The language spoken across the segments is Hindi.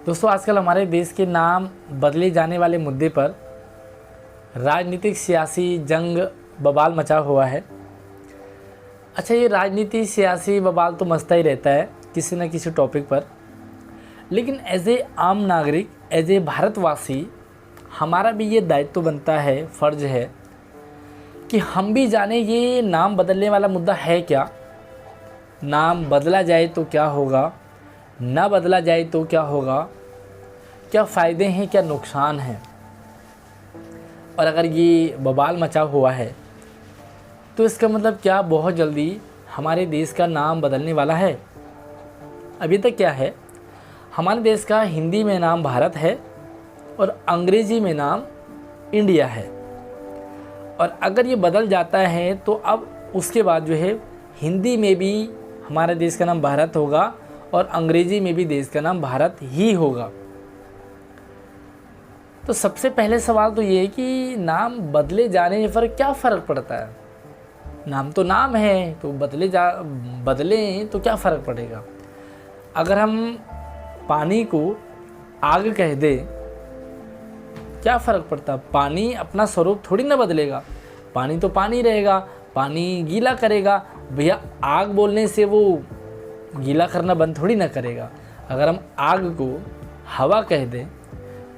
दोस्तों, आजकल हमारे देश के नाम बदले जाने वाले मुद्दे पर राजनीतिक सियासी जंग बवाल मचा हुआ है। अच्छा, ये राजनीति सियासी बवाल तो मचता ही रहता है किसी न किसी टॉपिक पर, लेकिन एज ए आम नागरिक, एज ए भारतवासी, हमारा भी ये दायित्व बनता है, फ़र्ज है कि हम भी जाने ये नाम बदलने वाला मुद्दा है क्या, नाम बदला जाए तो क्या होगा, ना बदला जाए तो क्या होगा, क्या फ़ायदे हैं, क्या नुकसान हैं। और अगर ये बवाल मचा हुआ है तो इसका मतलब क्या बहुत जल्दी हमारे देश का नाम बदलने वाला है। अभी तक क्या है, हमारे देश का हिंदी में नाम भारत है और अंग्रेज़ी में नाम इंडिया है। और अगर ये बदल जाता है तो अब उसके बाद जो है हिंदी में भी हमारे देश का नाम भारत होगा और अंग्रेज़ी में भी देश का नाम भारत ही होगा। तो सबसे पहले सवाल तो ये है कि नाम बदले जाने पर क्या फ़र्क पड़ता है। नाम तो नाम है, तो बदलें तो क्या फ़र्क पड़ेगा। अगर हम पानी को आग कह दें, क्या फ़र्क पड़ता है। पानी अपना स्वरूप थोड़ी ना बदलेगा, पानी तो पानी रहेगा, पानी गीला करेगा। भैया, आग बोलने से वो गीला करना बंद थोड़ी ना करेगा। अगर हम आग को हवा कह दें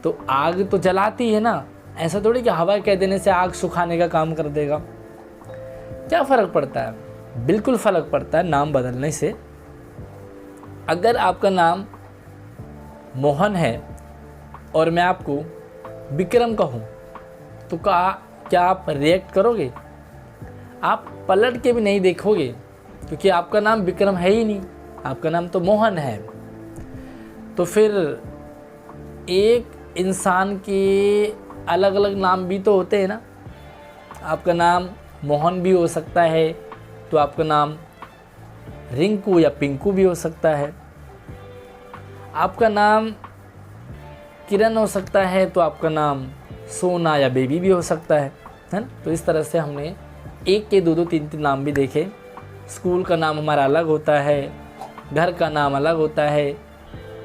तो आग तो जलाती है ना, ऐसा थोड़ी कि हवा कह देने से आग सुखाने का काम कर देगा। क्या फ़र्क पड़ता है, बिल्कुल फ़र्क पड़ता है नाम बदलने से। अगर आपका नाम मोहन है और मैं आपको विक्रम कहूँ तो क्या आप रिएक्ट करोगे? आप पलट के भी नहीं देखोगे, क्योंकि आपका नाम विक्रम है ही नहीं, आपका नाम तो मोहन है। तो फिर एक इंसान के अलग अलग नाम भी तो होते हैं ना। आपका नाम मोहन भी हो सकता है तो आपका नाम रिंकू या पिंकू भी हो सकता है। आपका नाम किरण हो सकता है तो आपका नाम सोना या बेबी भी हो सकता है ना। तो इस तरह से हमने एक के दो तीन नाम भी देखे। स्कूल का नाम हमारा अलग होता है, घर का नाम अलग होता है,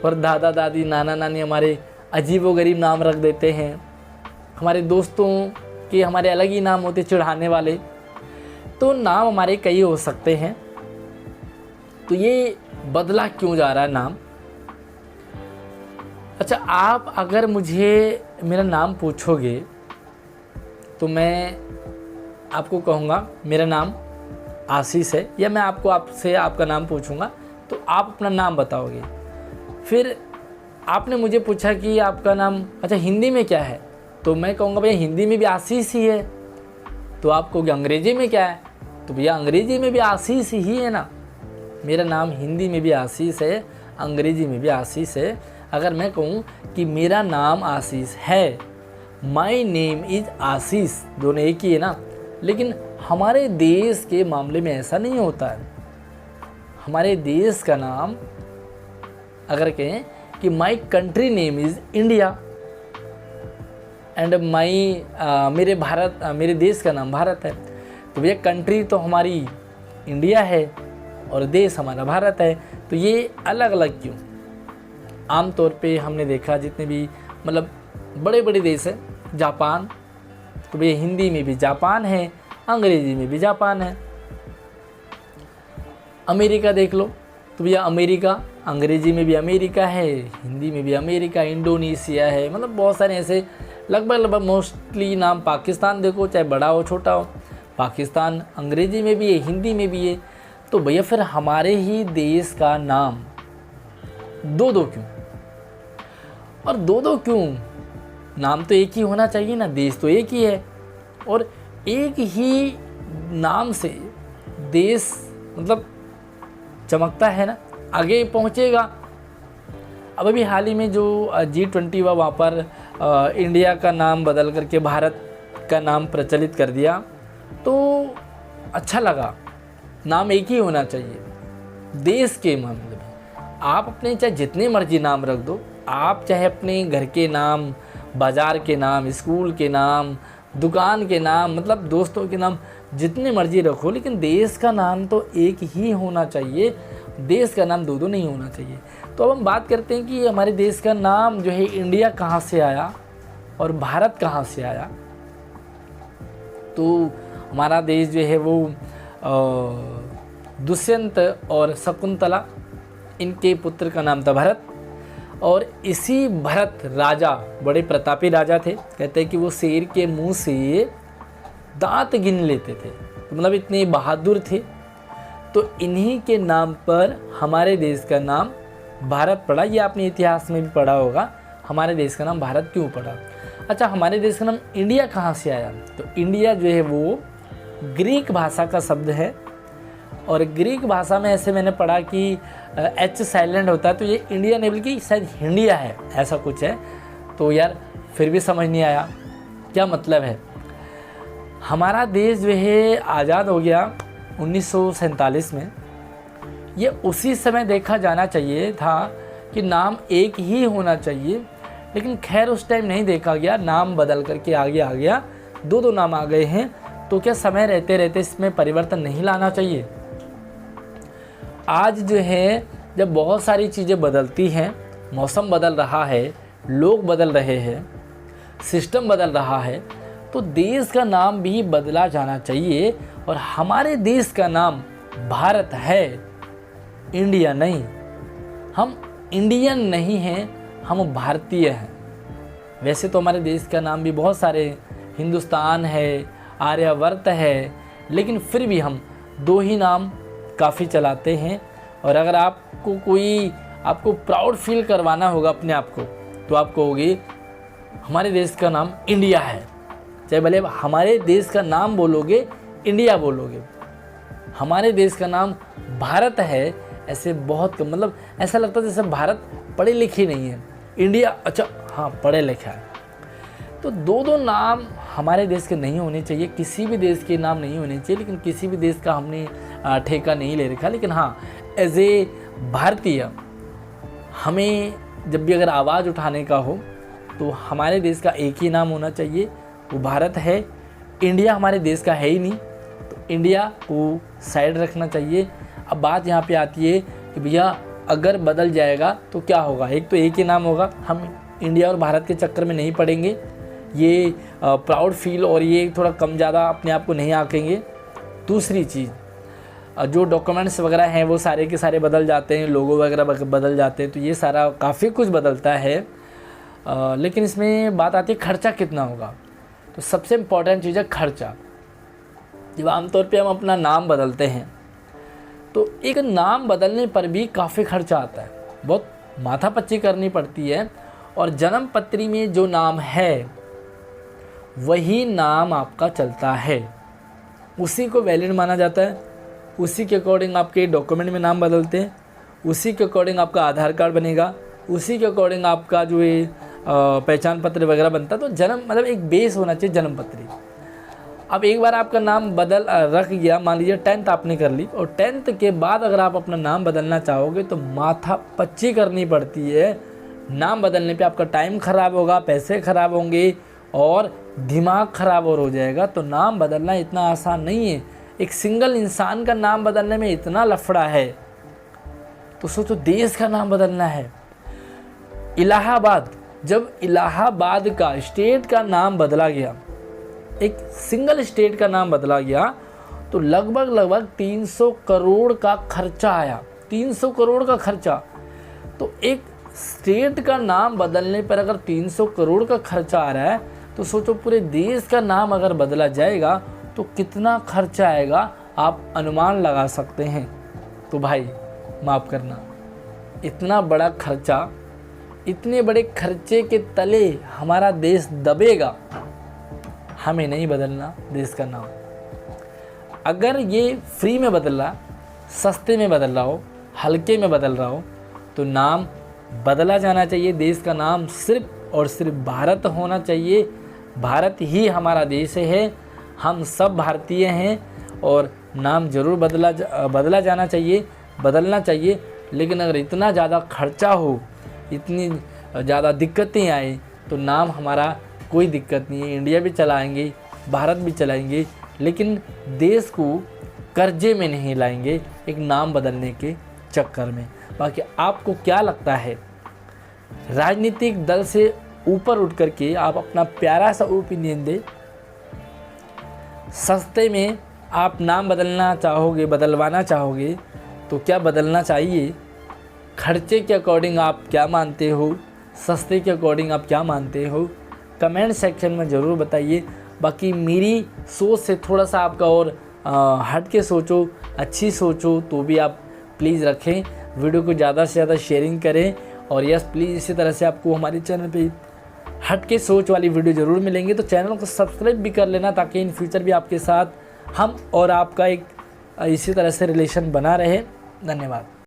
और दादा दादी नाना नानी हमारे अजीबोगरीब नाम रख देते हैं। हमारे दोस्तों के हमारे अलग ही नाम होते, चिढ़ाने वाले। तो नाम हमारे कई हो सकते हैं। तो ये बदला क्यों जा रहा है नाम। अच्छा, आप अगर मुझे मेरा नाम पूछोगे तो मैं आपको कहूँगा मेरा नाम आशीष है, या मैं आपसे आपका नाम पूछूंगा तो आप अपना नाम बताओगे। फिर आपने मुझे पूछा कि आपका नाम अच्छा हिंदी में क्या है, तो मैं कहूँगा भैया हिंदी में भी आशीष ही है। तो आप कहोगे अंग्रेजी में क्या है, तो भैया अंग्रेजी में भी आशीष ही है ना। मेरा नाम हिंदी में भी आशीष है, अंग्रेजी में भी आशीष है। अगर मैं कहूँ कि मेरा नाम आशीष है, माई नेम इज़ आशीष, दोनों एक ही है ना। लेकिन हमारे देश के मामले में ऐसा नहीं होता है। हमारे देश का नाम अगर कहें कि my country name is India and मेरे देश का नाम भारत है, तो भैया कंट्री तो हमारी इंडिया है और देश हमारा भारत है। तो ये अलग अलग क्यों। आमतौर पे हमने देखा जितने भी मतलब बड़े बड़े देश हैं, जापान, तो भैया हिंदी में भी जापान है, अंग्रेजी में भी जापान है। अमेरिका देख लो, तो भैया अमेरिका अंग्रेजी में भी अमेरिका है, हिंदी में भी अमेरिका। इंडोनेशिया है, मतलब बहुत सारे ऐसे लगभग मोस्टली नाम। पाकिस्तान देखो, चाहे बड़ा हो छोटा हो, पाकिस्तान अंग्रेजी में भी है, हिंदी में भी है। तो भैया फिर हमारे ही देश का नाम दो क्यों, और दो क्यों। नाम तो एक ही होना चाहिए ना, देश तो एक ही है, और एक ही नाम से देश मतलब चमकता है ना, आगे पहुंचेगा। अब अभी हाल ही में जो G20 हुआ, वहाँ पर इंडिया का नाम बदल करके भारत का नाम प्रचलित कर दिया, तो अच्छा लगा। नाम एक ही होना चाहिए देश के मामले में। आप अपने चाहे जितने मर्जी नाम रख दो, आप चाहे अपने घर के नाम, बाज़ार के नाम, स्कूल के नाम, दुकान के नाम, मतलब दोस्तों के नाम जितने मर्जी रखो, लेकिन देश का नाम तो एक ही होना चाहिए। देश का नाम दो नहीं होना चाहिए। तो अब हम बात करते हैं कि हमारे देश का नाम जो है इंडिया कहाँ से आया और भारत कहाँ से आया। तो हमारा देश जो है वो दुष्यंत और शकुंतला, इनके पुत्र का नाम था भरत। और इसी भरत राजा बड़े प्रतापी राजा थे। कहते हैं कि वो शेर के मुंह से दांत गिन लेते थे, तो मतलब इतने बहादुर थे। तो इन्हीं के नाम पर हमारे देश का नाम भारत पड़ा। ये आपने इतिहास में भी पढ़ा होगा, हमारे देश का नाम भारत क्यों पड़ा। अच्छा, हमारे देश का नाम इंडिया कहाँ से आया। तो इंडिया जो है वो ग्रीक भाषा का शब्द है, और ग्रीक भाषा में ऐसे मैंने पढ़ा कि एच साइलेंट होता है, तो ये इंडिया नहीं बल्कि शायद हिंडिया है, ऐसा कुछ है। तो यार फिर भी समझ नहीं आया क्या मतलब है। हमारा देश जो है आज़ाद हो गया 1947 में। ये उसी समय देखा जाना चाहिए था कि नाम एक ही होना चाहिए, लेकिन खैर उस टाइम नहीं देखा गया, नाम बदल करके आगे आ गया, दो नाम आ गए हैं। तो क्या समय रहते रहते इसमें परिवर्तन नहीं लाना चाहिए। आज जो है जब बहुत सारी चीज़ें बदलती हैं, मौसम बदल रहा है, लोग बदल रहे हैं, सिस्टम बदल रहा है, तो देश का नाम भी बदला जाना चाहिए। और हमारे देश का नाम भारत है, इंडिया नहीं। हम इंडियन नहीं हैं, हम भारतीय हैं। वैसे तो हमारे देश का नाम भी बहुत सारे, हिंदुस्तान है, आर्यावर्त है, लेकिन फिर भी हम दो ही नाम काफ़ी चलाते हैं। और अगर आपको प्राउड फील करवाना होगा अपने आप को, तो आप कहोगे हमारे देश का नाम इंडिया है। चाहे भले हमारे देश का नाम बोलोगे, इंडिया बोलोगे, हमारे देश का नाम भारत है, ऐसे बहुत कम, मतलब ऐसा लगता है जैसे भारत पढ़े लिखे नहीं है, इंडिया अच्छा हाँ पढ़े लिखा है। तो दो नाम हमारे देश के नहीं होने चाहिए, किसी भी देश के नाम नहीं होने चाहिए। लेकिन किसी भी देश का हमने ठेका नहीं ले रखा। लेकिन हाँ, एज ए भारतीय हमें जब भी अगर आवाज़ उठाने का हो तो हमारे देश का एक ही नाम होना चाहिए, वो भारत है। इंडिया हमारे देश का है ही नहीं, तो इंडिया को साइड रखना चाहिए। अब बात यहाँ पे आती है कि भैया अगर बदल जाएगा तो क्या होगा। एक तो एक ही नाम होगा, हम इंडिया और भारत के चक्कर में नहीं पड़ेंगे, ये प्राउड फील और ये थोड़ा कम ज़्यादा अपने आप को नहीं आंकेंगे। दूसरी चीज़, जो डॉक्यूमेंट्स वगैरह हैं वो सारे के सारे बदल जाते हैं, लोगो वगैरह बदल जाते हैं, तो ये सारा काफ़ी कुछ बदलता है। लेकिन इसमें बात आती है खर्चा कितना होगा। तो सबसे इम्पॉर्टेंट चीज़ है खर्चा। जब आमतौर पे हम अपना नाम बदलते हैं तो एक नाम बदलने पर भी काफ़ी खर्चा आता है, बहुत माथापच्ची करनी पड़ती है। और जन्म पत्री में जो नाम है वही नाम आपका चलता है, उसी को वैलिड माना जाता है, उसी के अकॉर्डिंग आपके डॉक्यूमेंट में नाम बदलते हैं, उसी के अकॉर्डिंग आपका आधार कार्ड बनेगा, उसी के अकॉर्डिंग आपका जो है पहचान पत्र वगैरह बनता है। तो जन्म मतलब एक बेस होना चाहिए जन्म पत्री। अब एक बार आपका नाम बदल रख गया, मान लीजिए 10th आपने कर ली, और 10th के बाद अगर आप अपना नाम बदलना चाहोगे तो माथा पच्ची करनी पड़ती है। नाम बदलने पे आपका टाइम ख़राब होगा, पैसे ख़राब होंगे और दिमाग ख़राब और हो जाएगा। तो नाम बदलना इतना आसान नहीं है। एक सिंगल इंसान का नाम बदलने में इतना लफड़ा है, तो सोचो देश का नाम बदलना है। इलाहाबाद, जब इलाहाबाद का स्टेट का नाम बदला गया, एक सिंगल स्टेट का नाम बदला गया, तो लगभग 300 करोड़ का खर्चा आया। 300 करोड़ का खर्चा। तो एक स्टेट का नाम बदलने पर अगर 300 करोड़ का खर्चा आ रहा है, तो सोचो पूरे देश का नाम अगर बदला जाएगा तो कितना खर्चा आएगा, आप अनुमान लगा सकते हैं। तो भाई माफ़ करना, इतना बड़ा खर्चा, इतने बड़े खर्चे के तले हमारा देश दबेगा। हमें नहीं बदलना देश का नाम। अगर ये फ्री में बदल रहा, सस्ते में बदल रहा हो, हल्के में बदल रहा हो, तो नाम बदला जाना चाहिए। देश का नाम सिर्फ और सिर्फ भारत होना चाहिए। भारत ही हमारा देश है, हम सब भारतीय हैं और नाम ज़रूर बदला जाना चाहिए, बदलना चाहिए। लेकिन अगर इतना ज़्यादा खर्चा हो, इतनी ज़्यादा दिक्कतें आए, तो नाम हमारा कोई दिक्कत नहीं है, इंडिया भी चलाएंगे, भारत भी चलाएंगे, लेकिन देश को कर्जे में नहीं लाएंगे एक नाम बदलने के चक्कर में। बाकी आपको क्या लगता है, राजनीतिक दल से ऊपर उठ करके आप अपना प्यारा सा ओपिनियन दें। सस्ते में आप नाम बदलवाना चाहोगे तो क्या बदलना चाहिए? खर्चे के अकॉर्डिंग आप क्या मानते हो, सस्ते के अकॉर्डिंग आप क्या मानते हो, कमेंट सेक्शन में ज़रूर बताइए। बाकी मेरी सोच से थोड़ा सा आपका और हट के सोचो, अच्छी सोचो तो भी आप प्लीज़ रखें। वीडियो को ज़्यादा से ज़्यादा शेयरिंग करें और यस प्लीज़ इसी तरह से आपको हमारे चैनल पे हट के सोच वाली वीडियो ज़रूर मिलेंगे। तो चैनल को सब्सक्राइब भी कर लेना ताकि इन फ्यूचर भी आपके साथ हम और आपका एक इसी तरह से रिलेशन बना रहे। धन्यवाद।